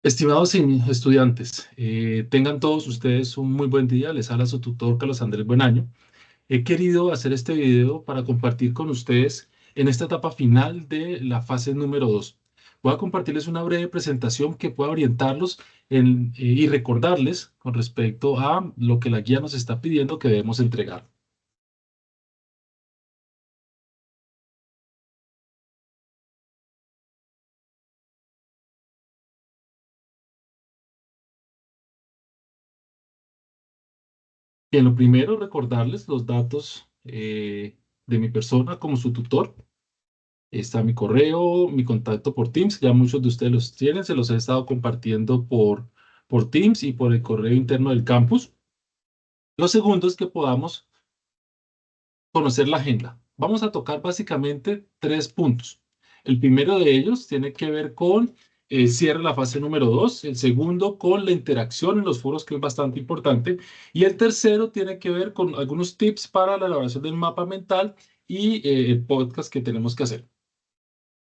Estimados estudiantes, tengan todos ustedes un muy buen día. Les habla su tutor Carlos Andrés Buenaño. He querido hacer este video para compartir con ustedes en esta etapa final de la fase número 2. Voy a compartirles una breve presentación que pueda orientarlos y recordarles con respecto a lo que la guía nos está pidiendo que debemos entregar. Bien, lo primero, recordarles los datos de mi persona como su tutor. Está mi correo, mi contacto por Teams, ya muchos de ustedes los tienen, se los he estado compartiendo por Teams y por el correo interno del campus. Lo segundo es que podamos conocer la agenda. Vamos a tocar básicamente tres puntos. El primero de ellos tiene que ver con el cierre de la fase número 2, el segundo con la interacción en los foros, que es bastante importante, y el tercero tiene que ver con algunos tips para la elaboración del mapa mental y el podcast que tenemos que hacer.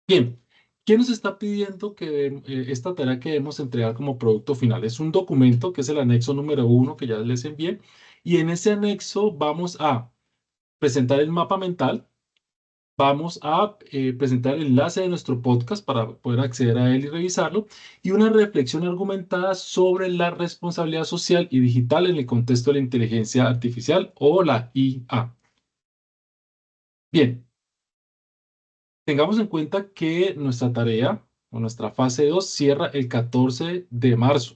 Bien, ¿quién nos está pidiendo que esta tarea que debemos entregar como producto final? Es un documento que es el anexo número 1 que ya les envié, y en ese anexo vamos a presentar el mapa mental, vamos a presentar el enlace de nuestro podcast para poder acceder a él y revisarlo, y una reflexión argumentada sobre la responsabilidad social y digital en el contexto de la inteligencia artificial o la IA. Bien. Tengamos en cuenta que nuestra tarea o nuestra fase 2 cierra el 14 de marzo.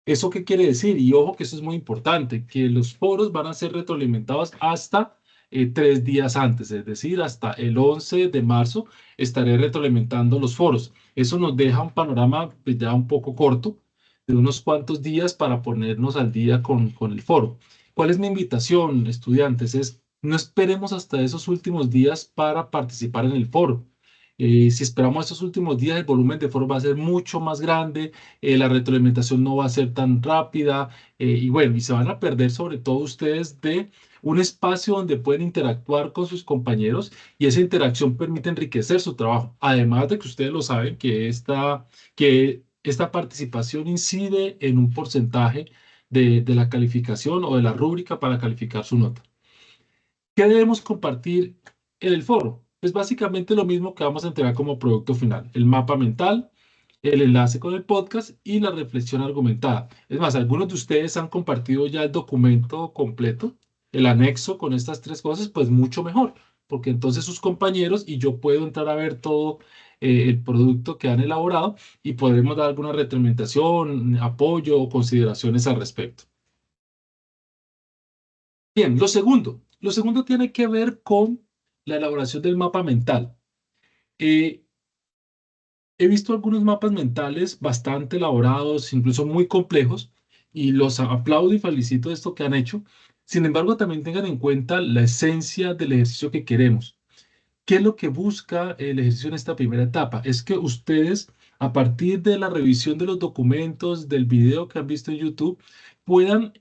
¿Eso qué quiere decir? Y ojo que eso es muy importante, que los foros van a ser retroalimentados hasta 3 días antes, es decir, hasta el 11 de marzo estaré retroalimentando los foros. Eso nos deja un panorama pues, ya un poco corto, de unos cuantos días para ponernos al día con el foro. ¿Cuál es mi invitación, estudiantes? Es no esperemos hasta esos últimos días para participar en el foro. Si esperamos esos últimos días, el volumen de foro va a ser mucho más grande, la retroalimentación no va a ser tan rápida, y bueno, y se van a perder sobre todo ustedes de un espacio donde pueden interactuar con sus compañeros y esa interacción permite enriquecer su trabajo. Además de que ustedes lo saben que esta participación incide en un porcentaje de la calificación o de la rúbrica para calificar su nota. ¿Qué debemos compartir en el foro? Pues básicamente lo mismo que vamos a entregar como producto final, el mapa mental, el enlace con el podcast y la reflexión argumentada. Es más, algunos de ustedes han compartido ya el documento completo, el anexo con estas tres cosas, pues mucho mejor, porque entonces sus compañeros y yo puedo entrar a ver todo el producto que han elaborado y podremos dar alguna retroalimentación, apoyo o consideraciones al respecto. Bien, lo segundo tiene que ver con la elaboración del mapa mental. Eh, He visto algunos mapas mentales bastante elaborados, incluso muy complejos, y los aplaudo y felicito de esto que han hecho. Sin embargo, también tengan en cuenta la esencia del ejercicio que queremos. ¿Qué es lo que busca el ejercicio en esta primera etapa? Es que ustedes, a partir de la revisión de los documentos, del video que han visto en YouTube, puedan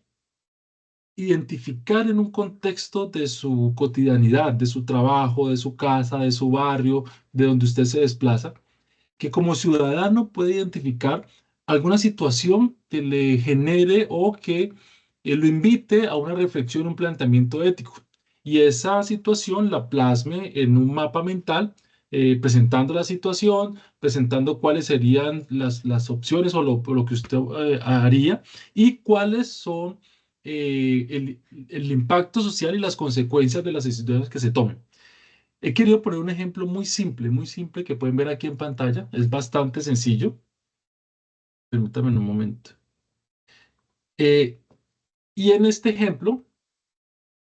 identificar en un contexto de su cotidianidad, de su trabajo, de su casa, de su barrio, de donde usted se desplaza, que como ciudadano puede identificar alguna situación que le genere o que lo invite a una reflexión, un planteamiento ético. Y esa situación la plasme en un mapa mental, presentando la situación, presentando cuáles serían las opciones o lo que usted haría y cuáles son el impacto social y las consecuencias de las decisiones que se tomen. He querido poner un ejemplo muy simple que pueden ver aquí en pantalla. Es bastante sencillo. Permítanme un momento. Eh, y en este ejemplo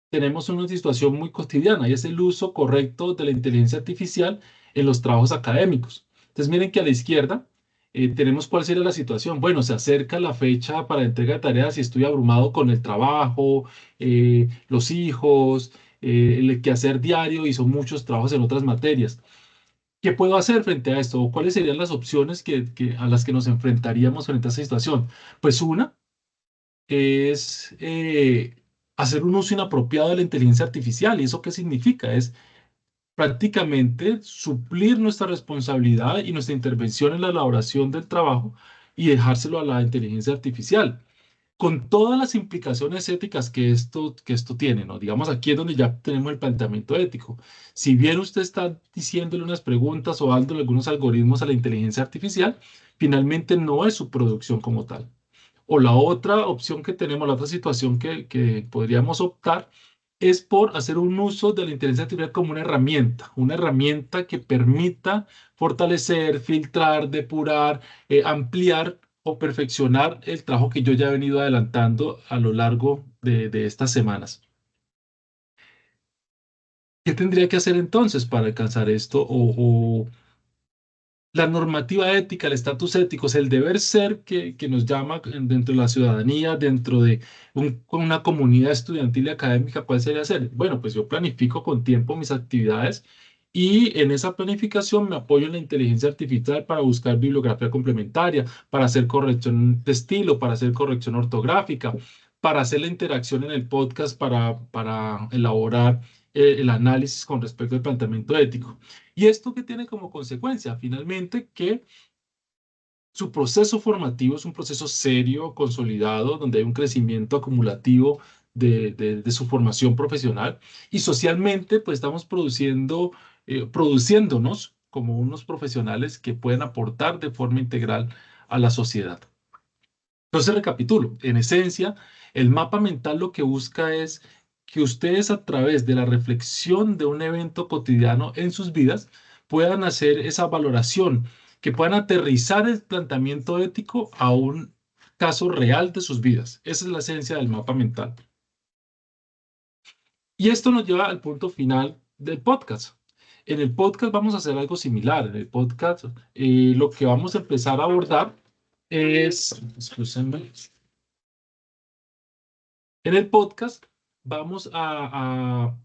tenemos una situación muy cotidiana y es el uso correcto de la inteligencia artificial en los trabajos académicos. Entonces miren que a la izquierda tenemos cuál sería la situación. Bueno, se acerca la fecha para entrega de tareas y estoy abrumado con el trabajo, los hijos, el quehacer diario y son muchos trabajos en otras materias. ¿Qué puedo hacer frente a esto? ¿O cuáles serían las opciones a las que nos enfrentaríamos frente a esa situación? Pues una es hacer un uso inapropiado de la inteligencia artificial. ¿Y eso qué significa? Es prácticamente suplir nuestra responsabilidad y nuestra intervención en la elaboración del trabajo y dejárselo a la inteligencia artificial con todas las implicaciones éticas que esto tiene, ¿no? Digamos, aquí es donde ya tenemos el planteamiento ético. Si bien usted está diciéndole unas preguntas o dándole algunos algoritmos a la inteligencia artificial, finalmente no es su producción como tal. O la otra opción que tenemos, la otra situación que podríamos optar, es por hacer un uso de la inteligencia artificial como una herramienta que permita fortalecer, filtrar, depurar, ampliar o perfeccionar el trabajo que yo ya he venido adelantando a lo largo de estas semanas. ¿Qué tendría que hacer entonces para alcanzar esto? O la normativa ética, el estatus ético, es el deber ser que nos llama dentro de la ciudadanía, dentro de una comunidad estudiantil y académica. ¿Cuál sería ser? Bueno, pues yo planifico con tiempo mis actividades y en esa planificación me apoyo en la inteligencia artificial para buscar bibliografía complementaria, para hacer corrección de estilo, para hacer corrección ortográfica, para hacer la interacción en el podcast, para elaborar el análisis con respecto al planteamiento ético. ¿Y esto qué tiene como consecuencia? Finalmente, que su proceso formativo es un proceso serio, consolidado, donde hay un crecimiento acumulativo de su formación profesional y socialmente, pues estamos produciéndonos como unos profesionales que pueden aportar de forma integral a la sociedad. Entonces, recapitulo. En esencia, el mapa mental lo que busca es que ustedes a través de la reflexión de un evento cotidiano en sus vidas puedan hacer esa valoración, que puedan aterrizar el planteamiento ético a un caso real de sus vidas. Esa es la esencia del mapa mental. Y esto nos lleva al punto final del podcast. En el podcast vamos a hacer algo similar. En el podcast lo que vamos a empezar a abordar es, excúsenme, en el podcast vamos a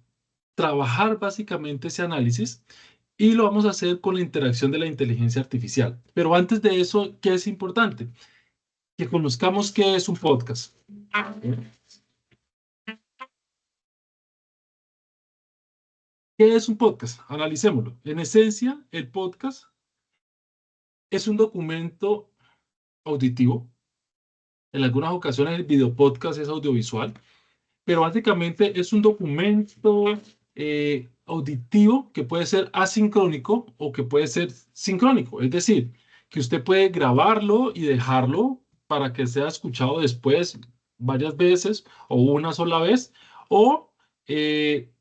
trabajar básicamente ese análisis y lo vamos a hacer con la interacción de la inteligencia artificial. Pero antes de eso, ¿qué es importante? Que conozcamos qué es un podcast. ¿Qué es un podcast? Analicémoslo. En esencia, el podcast es un documento auditivo. En algunas ocasiones el video podcast es audiovisual, pero básicamente es un documento auditivo que puede ser asincrónico o que puede ser sincrónico. Es decir, que usted puede grabarlo y dejarlo para que sea escuchado después varias veces o una sola vez, o eh,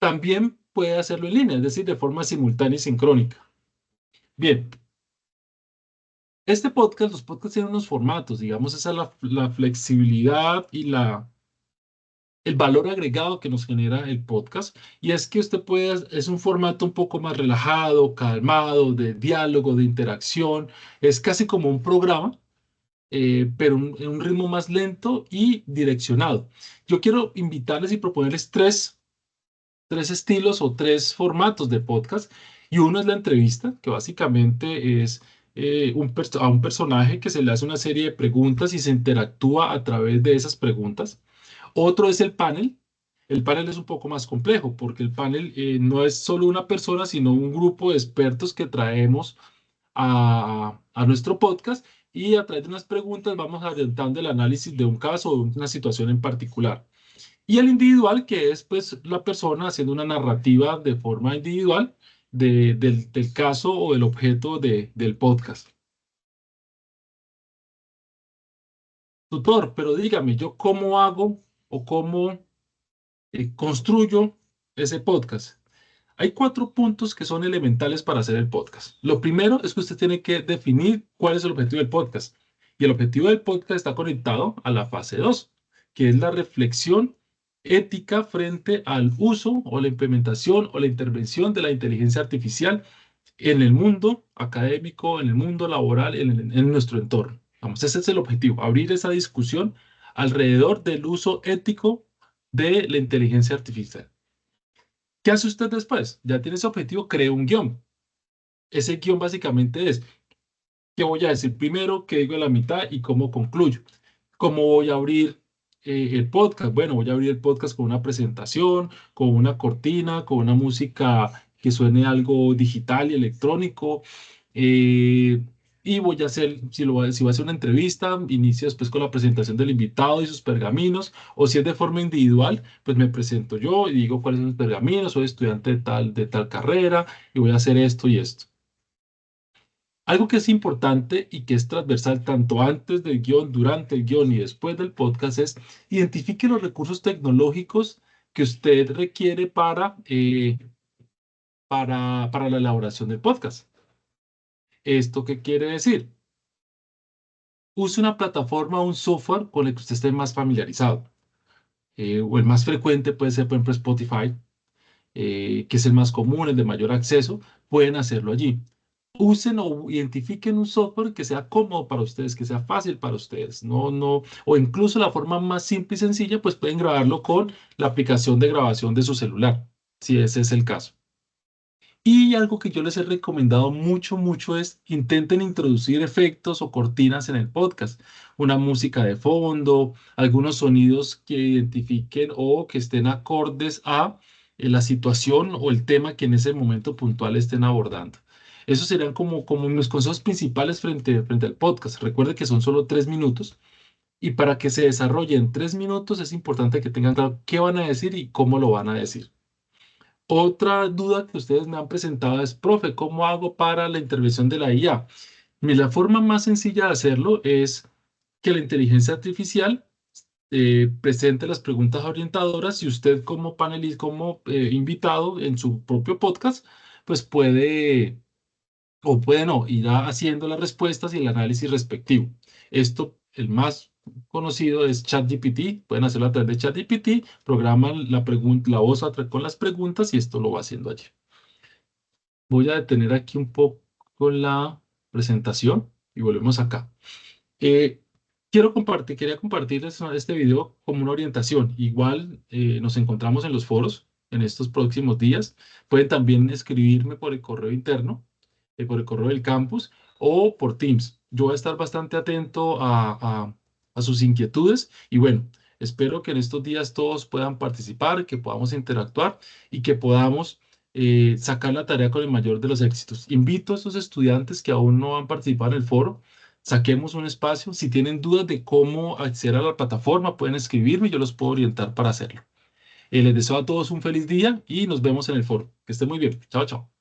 también puede hacerlo en línea, es decir, de forma simultánea y sincrónica. Bien, los podcasts tienen unos formatos, digamos, esa es la flexibilidad y el valor agregado que nos genera el podcast. Y es que usted puede, es un formato un poco más relajado, calmado, de diálogo, de interacción. Es casi como un programa, pero en un ritmo más lento y direccionado. Yo quiero invitarles y proponerles tres estilos o tres formatos de podcast. Y uno es la entrevista, que básicamente es a un personaje que se le hace una serie de preguntas y se interactúa a través de esas preguntas. Otro es el panel. El panel es un poco más complejo porque el panel no es solo una persona, sino un grupo de expertos que traemos a nuestro podcast y a través de unas preguntas vamos orientando el análisis de un caso o de una situación en particular. Y el individual, que es pues la persona haciendo una narrativa de forma individual del caso o del objeto del podcast. Tutor, pero dígame, ¿yo cómo hago o cómo construyo ese podcast? Hay cuatro puntos que son elementales para hacer el podcast. Lo primero es que usted tiene que definir cuál es el objetivo del podcast. Y el objetivo del podcast está conectado a la fase 2, que es la reflexión ética frente al uso o la implementación o la intervención de la inteligencia artificial en el mundo académico, en el mundo laboral, en nuestro entorno. Vamos, ese es el objetivo, abrir esa discusión alrededor del uso ético de la inteligencia artificial. ¿Qué hace usted después? Ya tiene ese objetivo, crea un guión. Ese guión básicamente es qué voy a decir primero, qué digo en la mitad y cómo concluyo. ¿Cómo voy a abrir el podcast? Bueno, voy a abrir el podcast con una presentación, con una cortina, con una música que suene algo digital y electrónico. eh, y voy a hacer, si voy a hacer una entrevista, inicio después con la presentación del invitado y sus pergaminos, o si es de forma individual, pues me presento yo y digo cuáles son los pergaminos, soy estudiante de tal carrera y voy a hacer esto y esto. Algo que es importante y que es transversal tanto antes del guión, durante el guión y después del podcast es identifique los recursos tecnológicos que usted requiere para la elaboración del podcast. ¿Esto qué quiere decir? Use una plataforma o un software con el que usted esté más familiarizado. O el más frecuente puede ser, por ejemplo, Spotify, que es el más común, el de mayor acceso. Pueden hacerlo allí. Usen o identifiquen un software que sea cómodo para ustedes, que sea fácil para ustedes. O incluso la forma más simple y sencilla, pues pueden grabarlo con la aplicación de grabación de su celular, si ese es el caso. Y algo que yo les he recomendado mucho, mucho es intenten introducir efectos o cortinas en el podcast, una música de fondo, algunos sonidos que identifiquen o que estén acordes a la situación o el tema que en ese momento puntual estén abordando. Esos serían como mis consejos principales frente al podcast. Recuerde que son solo 3 minutos y para que se desarrolle en 3 minutos es importante que tengan claro qué van a decir y cómo lo van a decir. Otra duda que ustedes me han presentado es, profe, ¿cómo hago para la intervención de la IA? Mira, la forma más sencilla de hacerlo es que la inteligencia artificial presente las preguntas orientadoras y usted como panelista, como invitado en su propio podcast, pues puede o puede no, irá haciendo las respuestas y el análisis respectivo. Esto, el más conocido es ChatGPT. Pueden hacerlo a través de ChatGPT, programan la voz con las preguntas y esto lo va haciendo allí. Voy a detener aquí un poco la presentación y volvemos acá. Eh, quería compartir este video como una orientación. Igual nos encontramos en los foros en estos próximos días. Pueden también escribirme por el correo interno, por el correo del campus o por Teams. Yo voy a estar bastante atento a sus inquietudes y bueno, espero que en estos días todos puedan participar, que podamos interactuar y que podamos sacar la tarea con el mayor de los éxitos. Invito a estos estudiantes que aún no han participado en el foro, saquemos un espacio. Si tienen dudas de cómo acceder a la plataforma, pueden escribirme y yo los puedo orientar para hacerlo. Les deseo a todos un feliz día y nos vemos en el foro. Que estén muy bien. Chao, chao.